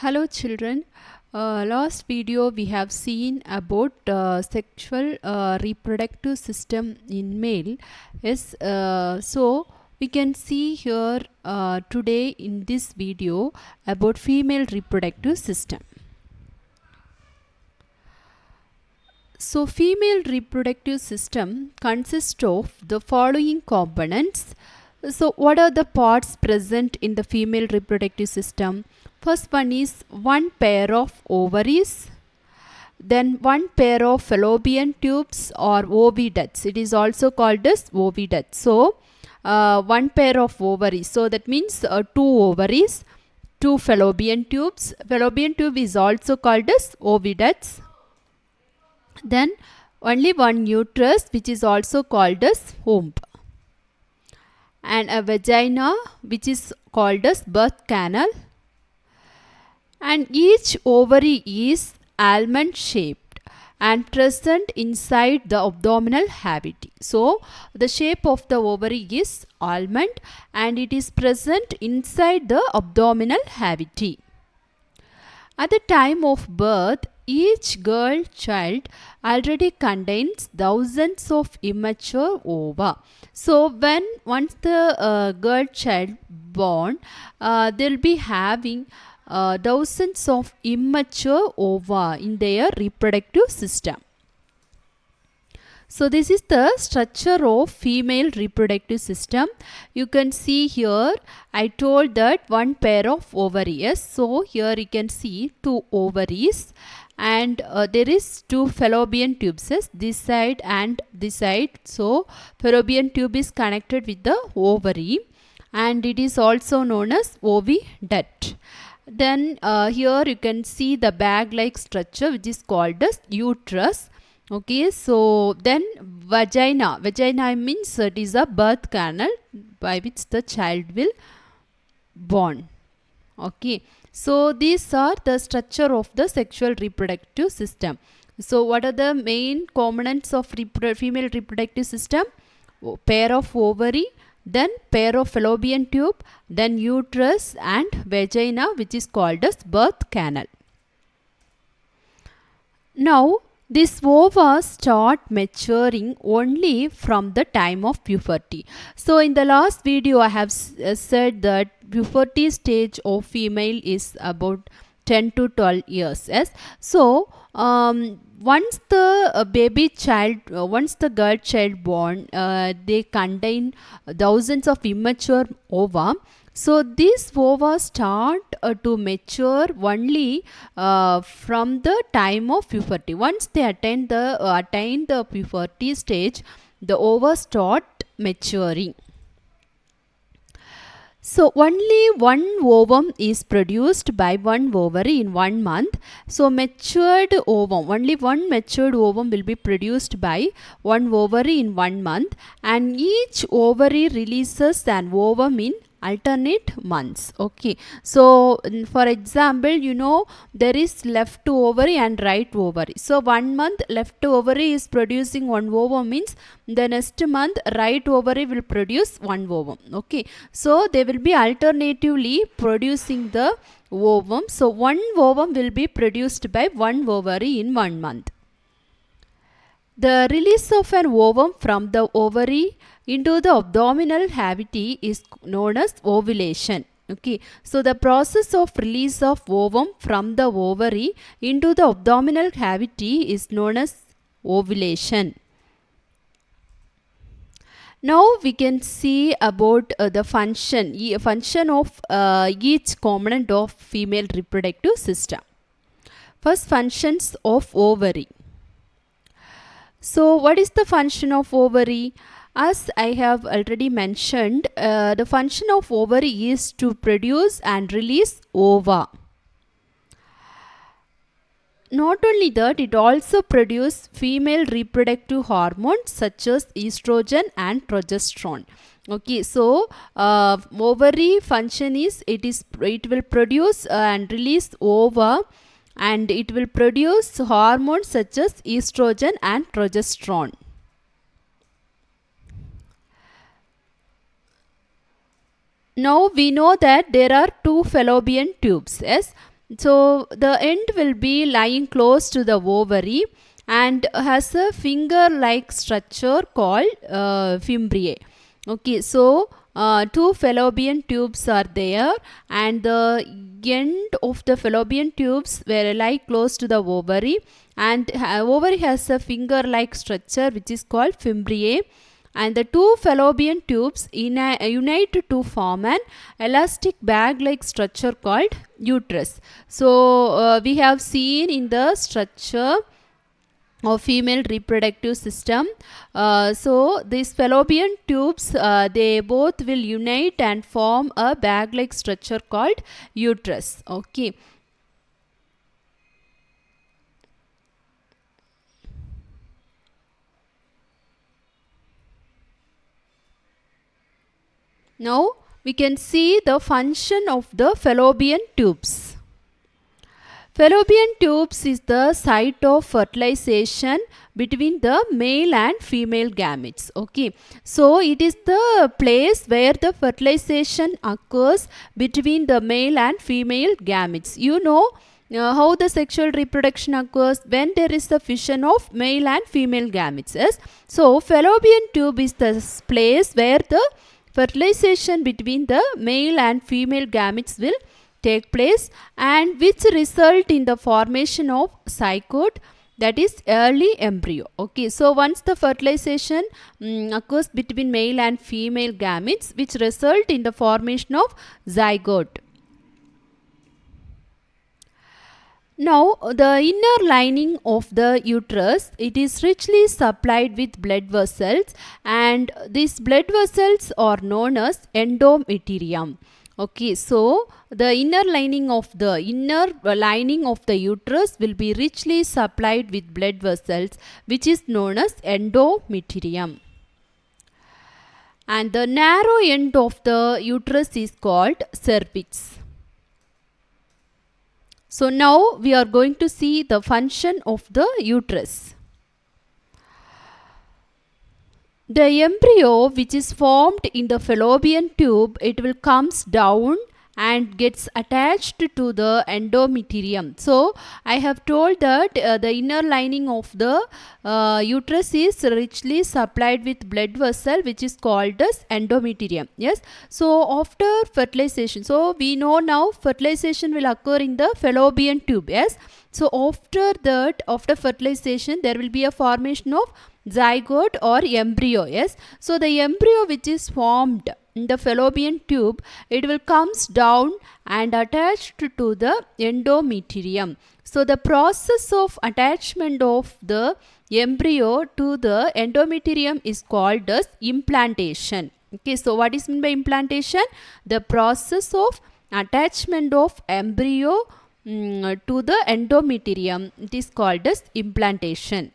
Hello children. Last video we have seen about sexual reproductive system in male. Yes, so we can see here today in this video about female reproductive system. So female reproductive system consists of the following components. So what are the parts present in the female reproductive system? First one is one pair of ovaries, then one pair of fallopian tubes or oviducts. It is also called as oviduct. So one pair of ovaries. So that means two ovaries, two fallopian tubes. Fallopian tube is also called as oviducts. Then only one uterus, which is also called as womb, and a vagina, which is called as birth canal, and each ovary is almond shaped and present inside the abdominal cavity. So the shape of the ovary is almond and it is present inside the abdominal cavity. At the time of birth, each girl child already contains thousands of immature ova. So when once the girl child born, they'll be having thousands of immature ova in their reproductive system. So this is the structure of female reproductive system. You can see here I told that one pair of ovaries. So here you can see two ovaries and there is two fallopian tubes, this side and this side. So fallopian tube is connected with the ovary and it is also known as oviduct. Then here you can see the bag like structure which is called as uterus. Okay, so then vagina means it is a birth canal by which the child will born. Okay, so these are the structure of the sexual reproductive system. So what are the main components of female reproductive system? Pair of ovary, then pair of fallopian tube, then uterus and vagina, which is called as birth canal. Now these ova start maturing only from the time of puberty. So in the last video I have said that puberty stage of female is about 10 to 12 years. Yes. So once the baby child, once the girl child born, they contain thousands of immature ova. So these ova start to mature only from the time of puberty. Once they attain the puberty stage, the ova start maturing. So only one ovum is produced by one ovary in 1 month. So matured ovum, only one matured ovum will be produced by one ovary in 1 month, and each ovary releases an ovum in alternate months. Okay, so for example, you know there is left ovary and right ovary. So 1 month left ovary is producing one ovum, means the next month right ovary will produce one ovum. Okay, so they will be alternatively producing the ovum. So one ovum will be produced by one ovary in 1 month. The release of an ovum from the ovary into the abdominal cavity is known as ovulation. Okay, so the process of release of ovum from the ovary into the abdominal cavity is known as ovulation. Now we can see about the function of each component of female reproductive system. First, functions of ovary. So what is the function of ovary? As I have already mentioned, the function of ovary is to produce and release ova. Not only that, it also produces female reproductive hormones such as estrogen and progesterone. Okay, so ovary function is it will produce and release ova, and it will produce hormones such as estrogen and progesterone. Now we know that there are two fallopian tubes. Yes, So the end will be lying close to the ovary and has a finger like structure called fimbriae. Okay, so two fallopian tubes are there, and the end of the fallopian tubes were lie close to the ovary, and ovary has a finger like structure which is called fimbriae, and the two fallopian tubes unite to form an elastic bag like structure called uterus. So we have seen in the structure of female reproductive system. So these fallopian tubes, they both will unite and form a bag like structure called uterus. Okay. Now we can see the function of the fallopian tubes. Fallopian tubes is the site of fertilization between the male and female gametes. Okay, so it is the place where the fertilization occurs between the male and female gametes. You know how the sexual reproduction occurs when there is the fission of male and female gametes. Yes? So fallopian tube is the place where the fertilization between the male and female gametes will take place, and which result in the formation of zygote, that is early embryo. Okay, so once the fertilization occurs between male and female gametes, which result in the formation of zygote. Now the inner lining of the uterus, it is richly supplied with blood vessels, and these blood vessels are known as endometrium. Okay, so the inner lining of the uterus will be richly supplied with blood vessels, which is known as endometrium. And the narrow end of the uterus is called cervix. So now we are going to see the function of the uterus. The embryo which is formed in the fallopian tube, it will comes down and gets attached to the endometrium. So I have told that the inner lining of the uterus is richly supplied with blood vessel, which is called as endometrium. Yes. So after fertilization, so we know now fertilization will occur in the fallopian tube. Yes. So after that, after fertilization, there will be a formation of zygote or embryo. Yes. So the embryo which is formed in the fallopian tube, it will comes down and attached to the endometrium. So the process of attachment of the embryo to the endometrium is called as implantation. Okay, so what is meant by implantation? The process of attachment of embryo to the endometrium, it is called as implantation.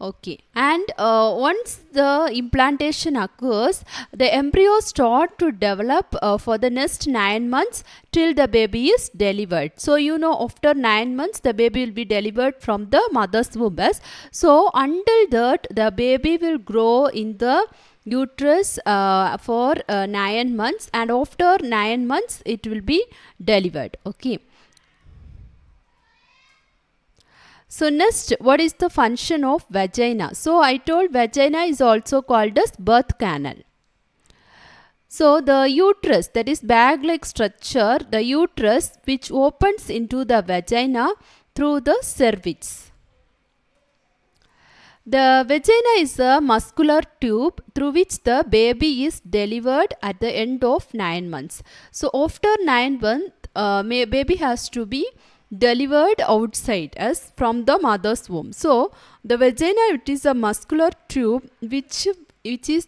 Okay, and once the implantation occurs, the embryo start to develop for the next 9 months till the baby is delivered. So you know after 9 months the baby will be delivered from the mother's womb. So until that the baby will grow in the uterus for 9 months, and after 9 months it will be delivered. Okay. So next, what is the function of vagina? So I told vagina is also called as birth canal. So the uterus, that is bag-like structure, the uterus which opens into the vagina through the cervix. The vagina is a muscular tube through which the baby is delivered at the end of 9 months. So after 9 months, baby has to be delivered outside as from the mother's womb. So the vagina, it is a muscular tube which is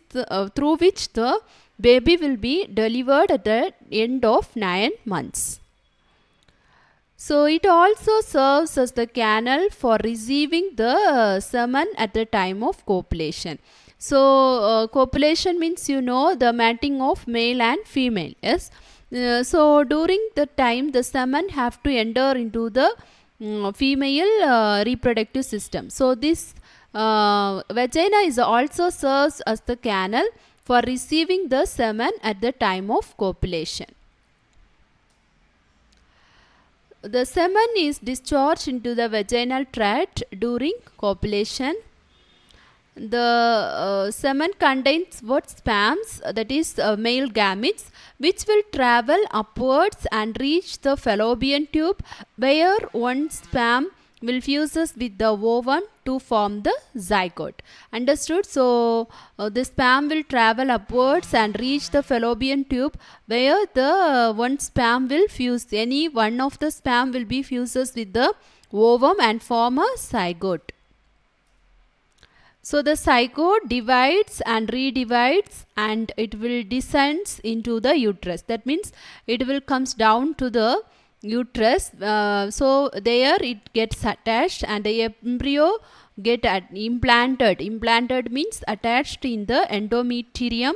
through which the baby will be delivered at the end of 9 months. So it also serves as the canal for receiving the semen at the time of copulation. So copulation means the mating of male and female. Yes. So during the time the semen have to enter into the female reproductive system. So this vagina is also serves as the canal for receiving the semen at the time of copulation. the semen is discharged into the vaginal tract during copulation. The semen contains what? Sperms, that is male gametes, which will travel upwards and reach the fallopian tube, where one sperm will fuses with the ovum to form the zygote. Understood? So the sperm will travel upwards and reach the fallopian tube, where the one sperm will fuse, any one of the sperm will be fuses with the ovum and form a zygote. So the zygote divides and redivides and it will descends into the uterus. That means it will comes down to the uterus. So there it gets attached and the embryo get implanted. Implanted means attached in the endometrium.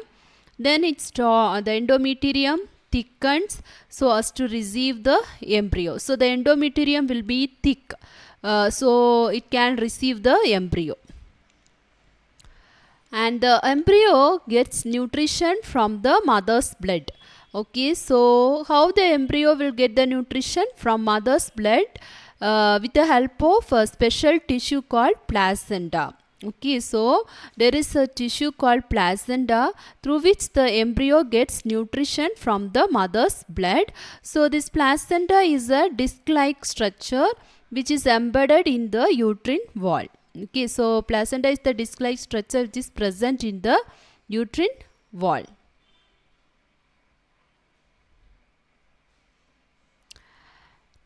Then the endometrium thickens so as to receive the embryo. So the endometrium will be thick. So it can receive the embryo. And the embryo gets nutrition from the mother's blood. Okay, so how the embryo will get the nutrition from mother's blood? With the help of a special tissue called placenta. Okay, so there is a tissue called placenta through which the embryo gets nutrition from the mother's blood. So this placenta is a disc-like structure which is embedded in the uterine wall. Okay, so placenta is the disc-like structure which is present in the uterine wall.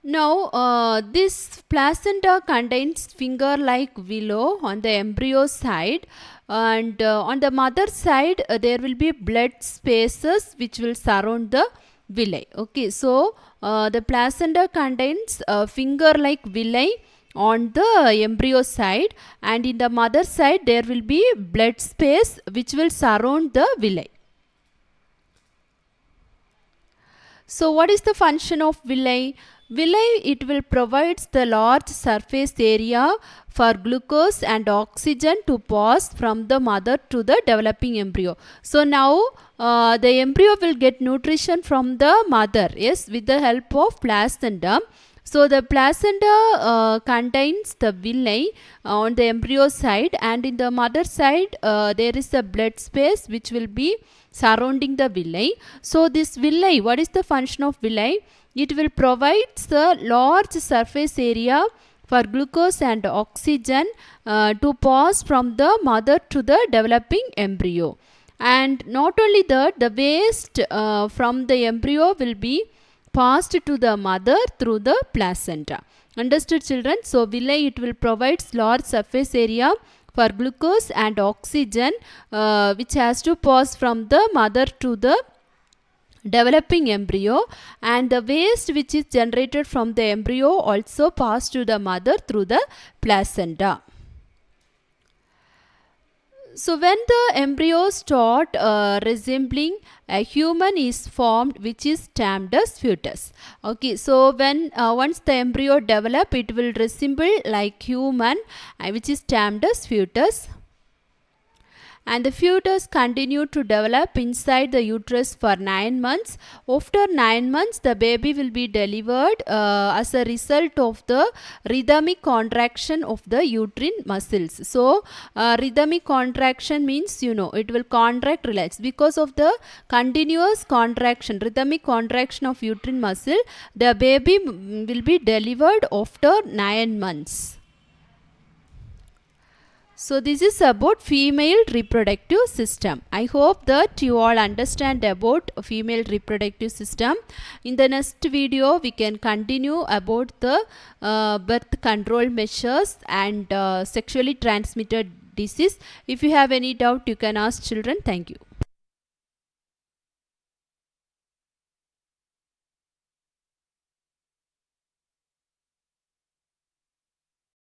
Now, this placenta contains finger-like villi on the embryo side, and on the mother side there will be blood spaces which will surround the villi. Okay, so the placenta contains finger-like villi on the embryo side, and in the mother side there will be blood space which will surround the villi. So what is the function of villi? Villi, it will provides the large surface area for glucose and oxygen to pass from the mother to the developing embryo. So now the embryo will get nutrition from the mother, yes, with the help of placenta. So the placenta contains the villi on the embryo side, and in the mother side there is a blood space which will be surrounding the villi. So this villi, what is the function of villi? It will provide the large surface area for glucose and oxygen to pass from the mother to the developing embryo. And not only that, the waste from the embryo will be passed to the mother through the placenta. Understood, children? So villi, it will provide large surface area for glucose and oxygen which has to pass from the mother to the developing embryo, and the waste which is generated from the embryo also pass to the mother through the placenta. So when the embryo start resembling a human is formed, which is termed as fetus. Okay, so when once the embryo develop, it will resemble like human, which is termed as fetus. And the fetus continue to develop inside the uterus for 9 months. After 9 months, the baby will be delivered as a result of the rhythmic contraction of the uterine muscles. So, rhythmic contraction means, it will contract, relax. Because of the continuous contraction, rhythmic contraction of uterine muscle, the baby will be delivered after 9 months. So this is about female reproductive system. I hope that you all understand about female reproductive system. In the next video, we can continue about the birth control measures and sexually transmitted disease. If you have any doubt, you can ask children. Thank you.